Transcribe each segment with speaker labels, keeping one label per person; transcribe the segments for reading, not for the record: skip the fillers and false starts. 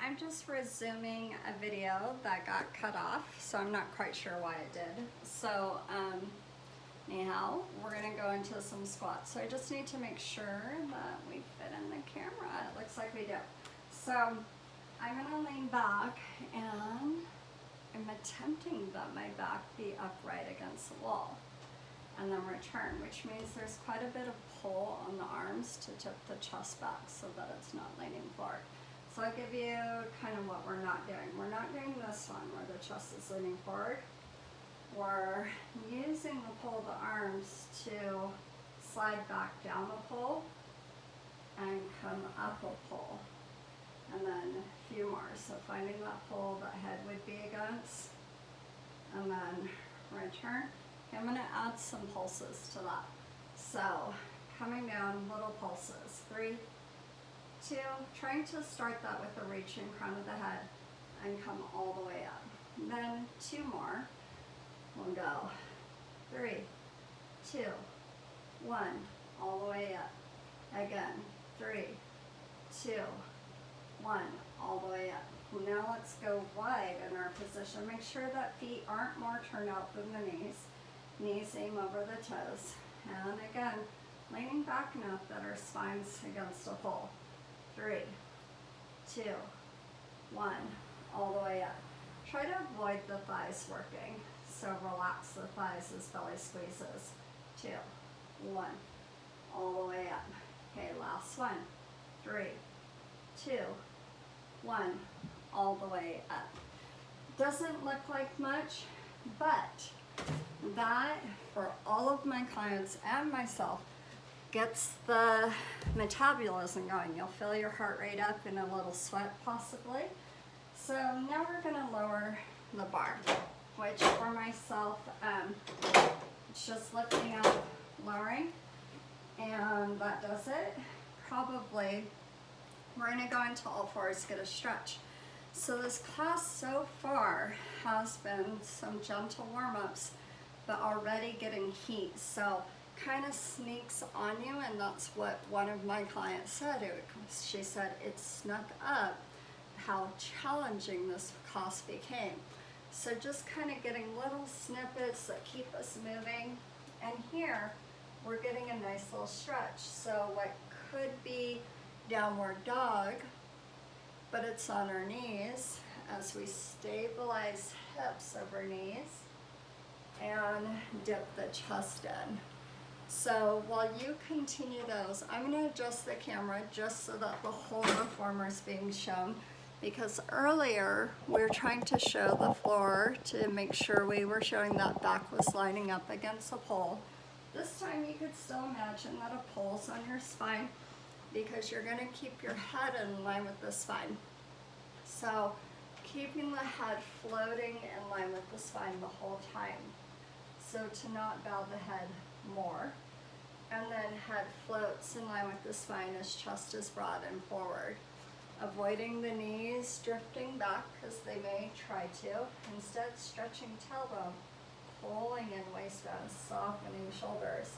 Speaker 1: I'm just resuming a video that got cut off, so I'm not quite sure why it did. So, anyhow, we're gonna go into some squats. So I just need to make sure that we fit in the camera. It looks like we do. So I'm gonna lean back and I'm attempting that my back be upright against the wall. And then return, which means there's quite a bit of pull on the arms to tip the chest back so that it's not leaning forward. So I'll give you kind of what we're not doing. We're not doing this one where the chest is leaning forward. We're using the pull of the arms to slide back down a pull and come up a pull. And then a few more. So finding that pull that head would be against. And then return. Okay, I'm going to add some pulses to that. So coming down, little pulses. 3, 2, trying to start that with the reach in front of the head and come all the way up. Then 2 more. We'll go 3, 2, 1, all the way up. Again, 3, 2, 1, all the way up. Now let's go wide in our position. Make sure that feet aren't more turned out than the knees. Knees aim over the toes. And again, leaning back enough that our spine's against a pole. 3, 2, 1, all the way up. Try to avoid the thighs working. So relax the thighs as belly squeezes. 2, 1, all the way up. Okay, last one. 3, 2, 1, all the way up. Doesn't look like much, but that, for all of my clients and myself, gets the metabolism going. You'll feel your heart rate up and a little sweat possibly. So now we're going to lower the bar, which for myself, it's just lifting up, lowering, and that does it. Probably we're going to go into all fours, get a stretch. So this class so far has been some gentle warm-ups, but already getting heat. So kind of sneaks on you, and that's what one of my clients said. She said it snuck up how challenging this class became. So just kind of getting little snippets that keep us moving. And here we're getting a nice little stretch. So what could be downward dog, but it's on our knees as we stabilize hips over knees and dip the chest in. So while you continue those, I'm going to adjust the camera just so that the whole reformer is being shown, because earlier we were trying to show the floor to make sure we were showing that back was lining up against the pole. This time you could still imagine that a pole's on your spine, because you're going to keep your head in line with the spine. So keeping the head floating in line with the spine the whole time. So to not bow the head more. And then head floats in line with the spine as chest is broad and forward. Avoiding the knees drifting back because they may try to. Instead stretching tailbone, pulling in waist bone, softening shoulders,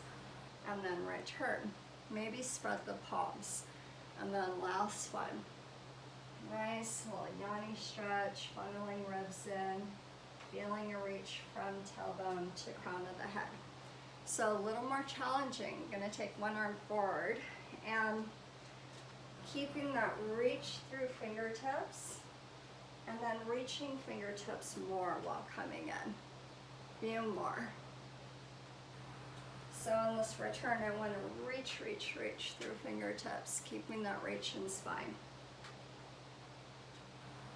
Speaker 1: and then return. Maybe spread the palms. And then last one. Nice little yoni stretch, funneling ribs in, feeling a reach from tailbone to crown of the head. So a little more challenging. I'm going to take one arm forward and keeping that reach through fingertips, and then reaching fingertips more while coming in. Few more. So on this return, I want to reach through fingertips, keeping that reach in spine.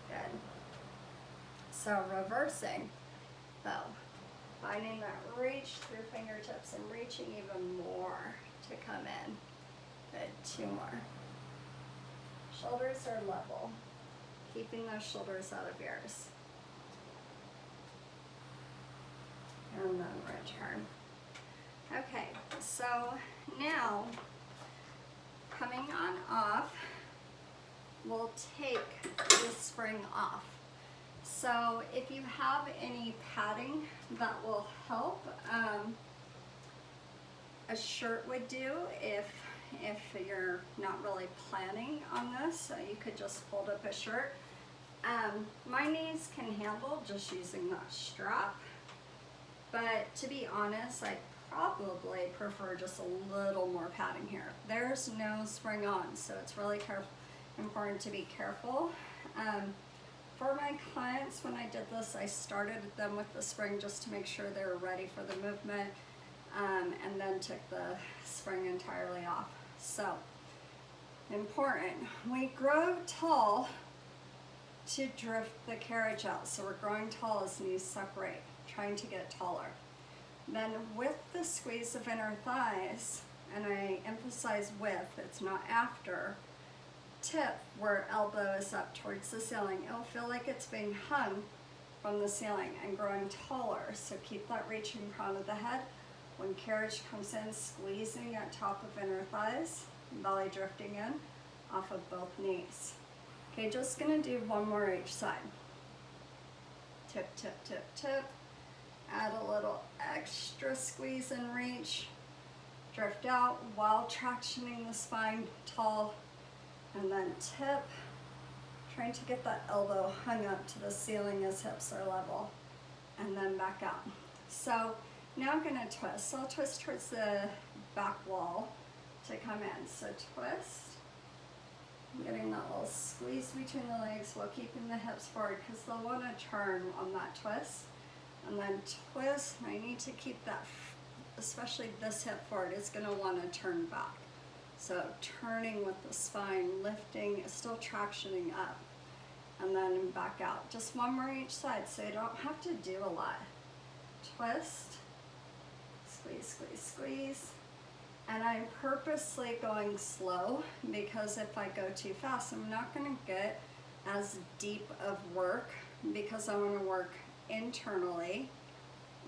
Speaker 1: Good. So reversing, though, finding that reach through fingertips and reaching even more to come in. Good. 2 more. Shoulders are level, keeping those shoulders out of ears. And then return. Okay, so now coming on off, we'll take the spring off. So if you have any padding that will help, a shirt would do if you're not really planning on this. So you could just fold up a shirt. My knees can handle just using that strap, but to be honest, I probably prefer just a little more padding here. There's no spring on, so it's really important to be careful. For my clients, when I did this, I started them with the spring just to make sure they were ready for the movement, and then took the spring entirely off. So, important. We grow tall to drift the carriage out. So we're growing tall as knees separate, trying to get taller. Then with the squeeze of inner thighs, and I emphasize with, it's not after, tip where elbow is up towards the ceiling. It'll feel like it's being hung from the ceiling and growing taller. So keep that reaching crown of the head. When carriage comes in, squeezing at top of inner thighs, belly drifting in off of both knees. Okay, just gonna do one more each side. Tip, tip, tip, tip. Add a little extra squeeze and reach. Drift out while tractioning the spine tall. And then tip, trying to get that elbow hung up to the ceiling as hips are level. And then back out. So now I'm gonna twist. So I'll twist towards the back wall to come in. So twist. I'm getting that little squeeze between the legs while keeping the hips forward because they'll want to turn on that twist. And then twist. I need to keep that, especially this hip forward. It's going to want to turn back. So turning with the spine, lifting, still tractioning up. And then back out. Just one more each side so you don't have to do a lot. Twist. Squeeze, squeeze, squeeze. And I'm purposely going slow because if I go too fast, I'm not going to get as deep of work because I want to work internally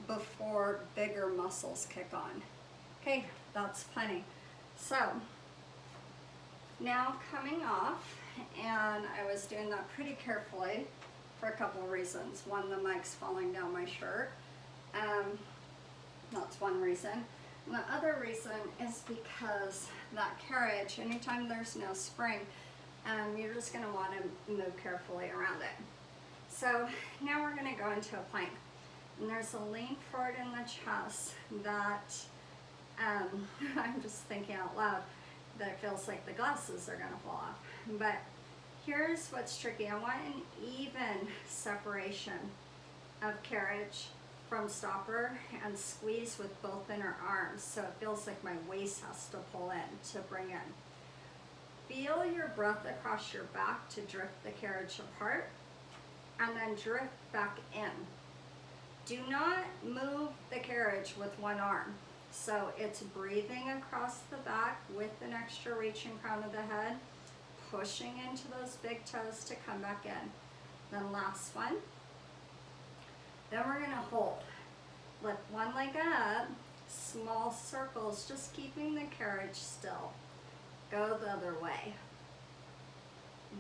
Speaker 1: before bigger muscles kick on. Okay, that's plenty. So now coming off, and I was doing that pretty carefully for a couple of reasons. One, the mic's falling down my shirt. That's one reason. And the other reason is because that carriage, anytime there's no spring, you're just going to want to move carefully around it. So now we're going to go into a plank. And there's a lean forward in the chest that I'm just thinking out loud that it feels like the glasses are going to fall off. But here's what's tricky. I want an even separation of carriage from stopper and squeeze with both inner arms so it feels like my waist has to pull in to bring in. Feel your breath across your back to drift the carriage apart and then drift back in. Do not move the carriage with one arm. So it's breathing across the back with an extra reach in crown of the head, pushing into those big toes to come back in. Then last one. Then we're going to hold. Lift one leg up, small circles, just keeping the carriage still. Go the other way.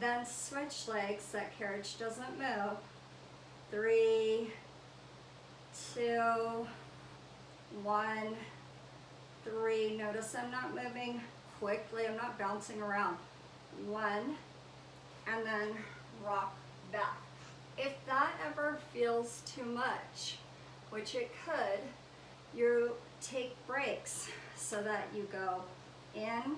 Speaker 1: Then switch legs, that carriage doesn't move. 3, 2, 1, 3. Notice I'm not moving quickly, I'm not bouncing around. 1, and then rock back. If that ever feels too much, which it could, you take breaks so that you go in,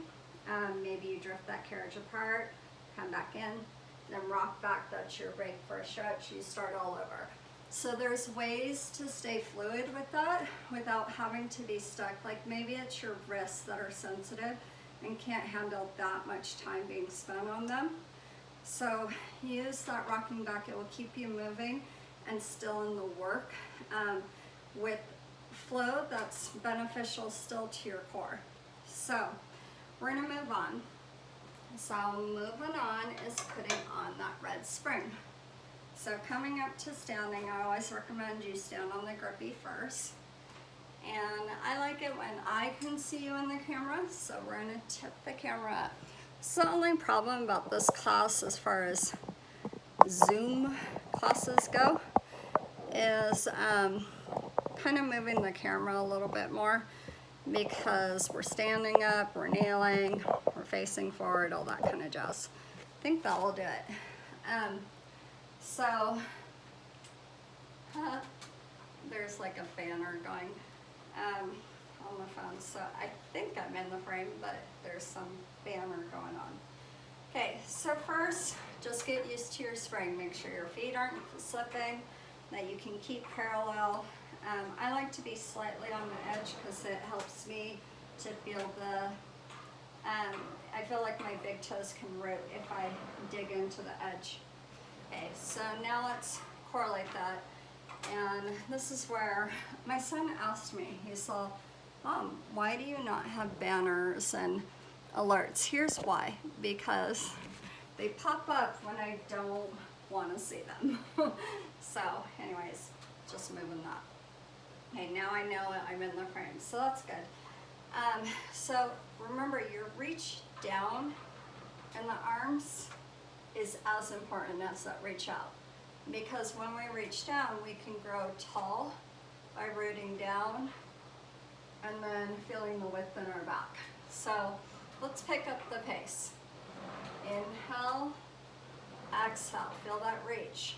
Speaker 1: maybe you drift that carriage apart, come back in, then rock back, that's your break for a stretch, you start all over. So there's ways to stay fluid with that without having to be stuck. Like maybe it's your wrists that are sensitive and can't handle that much time being spent on them. So use that rocking back, it will keep you moving and still in the work with flow that's beneficial still to your core. So we're gonna move on. So moving on is putting on that red spring. So coming up to standing, I always recommend you stand on the grippy first. And I like it when I can see you in the camera, so we're gonna tip the camera up. So the only problem about this class as far as Zoom classes go is kind of moving the camera a little bit more because we're standing up, we're kneeling, we're facing forward, all that kind of jazz. I think that will do it. So, there's like a banner going on the phone, so I think I'm in the frame, but there's some banner going on. Okay, so first, just get used to your spring. Make sure your feet aren't slipping, that you can keep parallel. I like to be slightly on the edge because it helps me to feel the, I feel like my big toes can root if I dig into the edge. Okay, so now let's correlate that. And this is where my son asked me, he said, Mom, why do you not have banners and alerts? Here's why, because they pop up when I don't want to see them. So anyways, just moving that. Okay, now I know I'm in the frame, so that's good. So remember, your reach down in the arms is as important as that reach out. Because when we reach down, we can grow tall by rooting down and then feeling the width in our back. So let's pick up the pace. Inhale, exhale, feel that reach.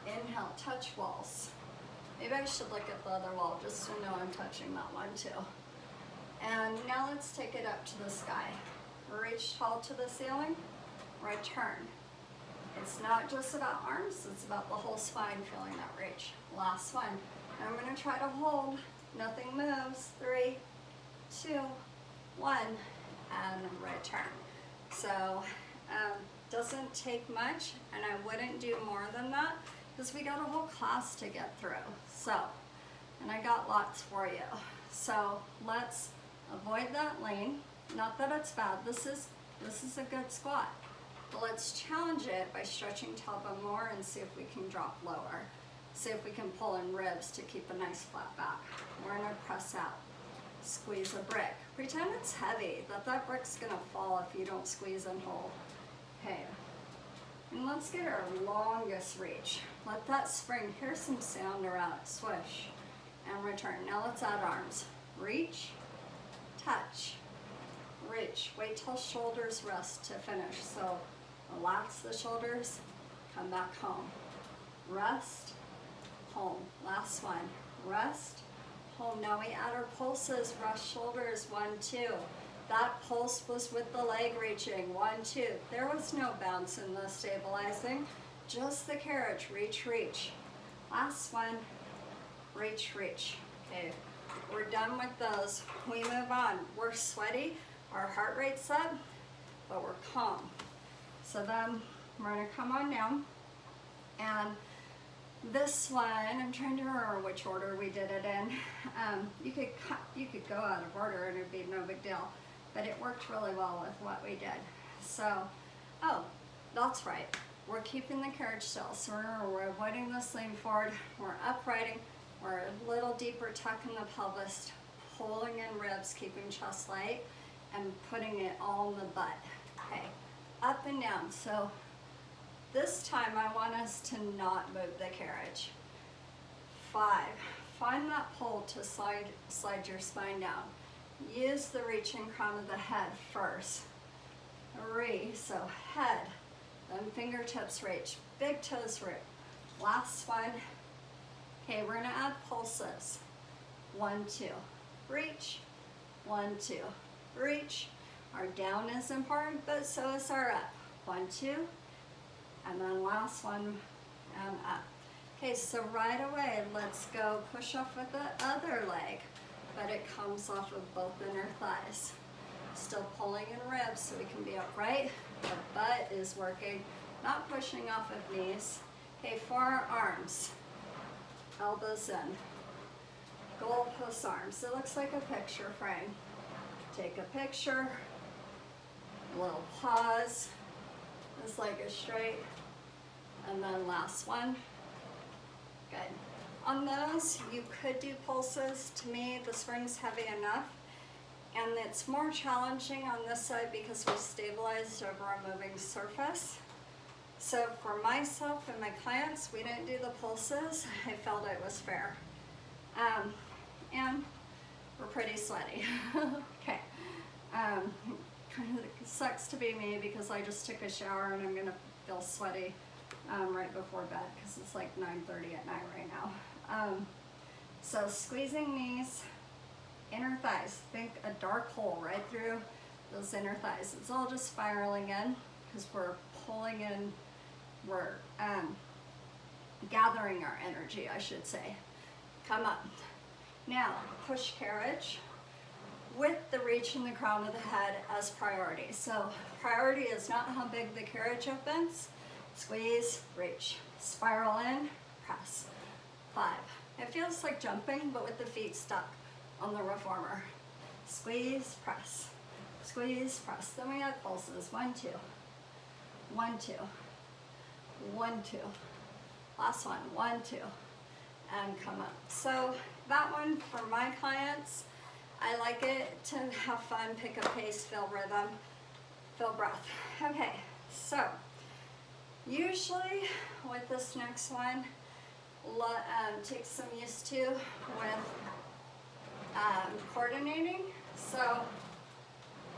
Speaker 1: Inhale, touch walls. Maybe I should look at the other wall just to know I'm touching that one too. And now let's take it up to the sky. Reach tall to the ceiling, return. It's not just about arms, it's about the whole spine feeling that reach. Last one. I'm gonna try to hold, nothing moves. 3, 2, 1, and return. So, doesn't take much, and I wouldn't do more than that because we got a whole class to get through. So, and I got lots for you. So let's avoid that lane. Not that it's bad, this is a good squat. But let's challenge it by stretching tailbone more and see if we can drop lower. See if we can pull in ribs to keep a nice flat back. We're gonna press out. Squeeze a brick. Pretend it's heavy, that brick's gonna fall if you don't squeeze and hold. Okay, and let's get our longest reach. Let that spring, hear some sound around it. Swish, and return. Now let's add arms. Reach, touch, reach. Wait till shoulders rest to finish. So relax the shoulders, come back home. Rest, home. Last one. Rest, home. Now we add our pulses. Rest shoulders. 1, 2. That pulse was with the leg reaching. 1, 2. There was no bounce in the stabilizing, just the carriage. Reach, reach. Last one. Reach, reach. Okay, we're done with those. We move on. We're sweaty. Our heart rate's up, but we're calm. So then we're gonna come on down, and this one, I'm trying to remember which order we did it in. You could go out of order and it'd be no big deal, but it worked really well with what we did. So, oh, that's right. We're keeping the carriage still. So we're avoiding this lean forward. We're uprighting. We're a little deeper tuck in the pelvis, pulling in ribs, keeping chest light, and putting it all in the butt. Okay, up and down. So this time I want us to not move the carriage. 5, find that pull to slide your spine down. Use the reaching crown of the head first. 3, so head, then fingertips reach, big toes root. Last one. Okay, we're gonna add pulses. 1, 2, reach. 1, 2, reach. Our down is important, but so is our up. 1, 2, and then last one, and up. Okay, so right away, let's go push off with the other leg, but it comes off of both inner thighs. Still pulling in ribs so we can be upright. Our butt is working, not pushing off of knees. Okay, for our arms, elbows in. Goalpost arms. It looks like a picture frame. Take a picture, a little pause. This leg is straight. And then last one. Good. On those, you could do pulses. To me, the spring's heavy enough. And it's more challenging on this side because we stabilized over a moving surface. So for myself and my clients, we didn't do the pulses. I felt it was fair. And we're pretty sweaty. Okay. Kind of sucks to be me because I just took a shower and I'm gonna feel sweaty right before bed because it's like 9:30 at night right now. So squeezing knees, inner thighs. Think a dark hole right through those inner thighs. It's all just spiraling in because we're pulling in, we're gathering our energy, I should say. Come up. Now, push carriage with the reach in the crown of the head as priority. So priority is not how big the carriage opens. Squeeze, reach, spiral in, press. 5. It feels like jumping, but with the feet stuck on the reformer. Squeeze, press. Squeeze, press. Then we have pulses. 1, 2. 1, 2. 1, 2. Last one. 1, 2. And come up. So that one for my clients, I like it to have fun, pick a pace, feel rhythm, feel breath. Okay, so usually with this next one, take some used to with coordinating. So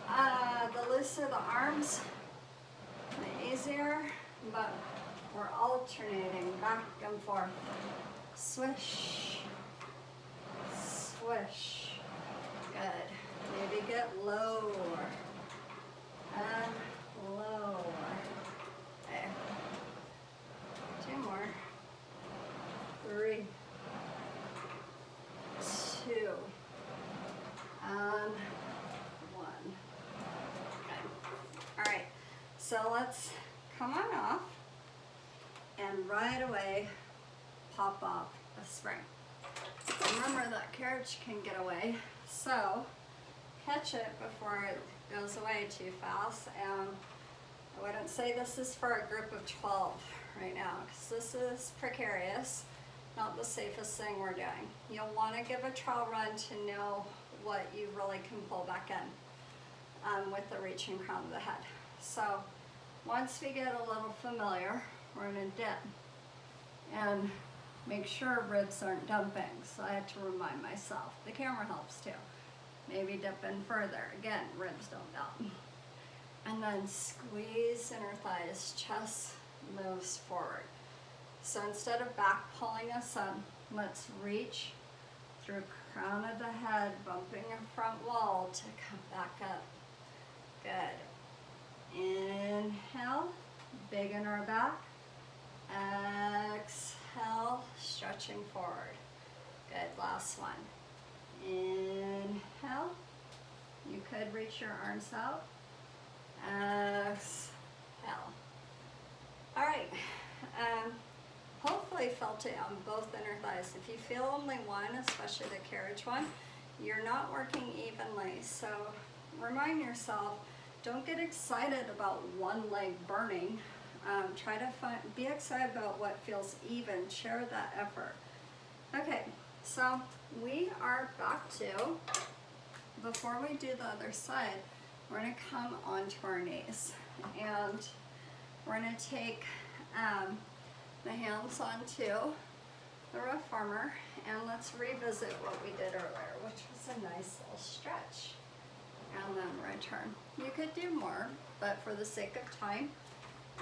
Speaker 1: the looser the arms, the easier, but we're alternating back and forth. Swish, swish. Good. Maybe get lower and lower. Okay. 2 more. 3, 2, and 1. Okay. All right. So let's come on off and right away pop off a spring. Remember that carriage can get away, so catch it before it goes away too fast. And I wouldn't say this is for a group of 12 right now, because this is precarious, not the safest thing we're doing. You'll want to give a trial run to know what you really can pull back in with the reaching crown of the head. So once we get a little familiar, we're going to dip and make sure ribs aren't dumping. So I have to remind myself. The camera helps too. Maybe dip in further. Again, ribs don't dump. And then squeeze inner thighs, chest moves forward. So instead of back pulling us in, let's reach through crown of the head, bumping our front wall to come back up. Good. Inhale, big in our back. Exhale, stretching forward. Good, last one. Inhale. You could reach your arms out. Exhale. All right. Hopefully felt it on both inner thighs. If you feel only one, especially the carriage one, you're not working evenly. So remind yourself, don't get excited about one leg burning. Try to be excited about what feels even. Share that effort. Okay, so we are back to, before we do the other side, we're going to come onto our knees. And we're going to take the hands onto the reformer, and let's revisit what we did earlier, which was a nice little stretch. And then return. You could do more, but for the sake of time,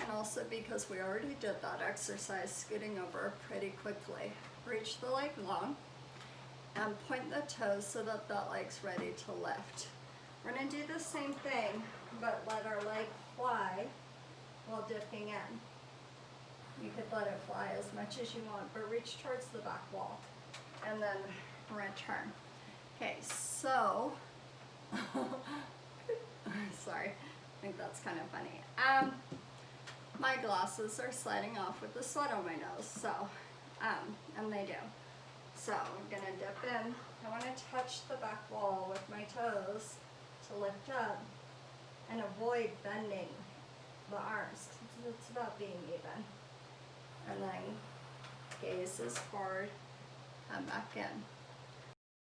Speaker 1: and also because we already did that exercise, scooting over pretty quickly. Reach the leg long and point the toes so that that leg's ready to lift. We're going to do the same thing, but let our leg fly while dipping in. You could let it fly as much as you want, but reach towards the back wall and then return. Okay, so, sorry, I think that's kind of funny. My glasses are sliding off with the sweat on my nose, so, and they do. So I'm gonna dip in. I wanna touch the back wall with my toes to lift up and avoid bending the arms. It's about being even. And then gaze is forward, come back in.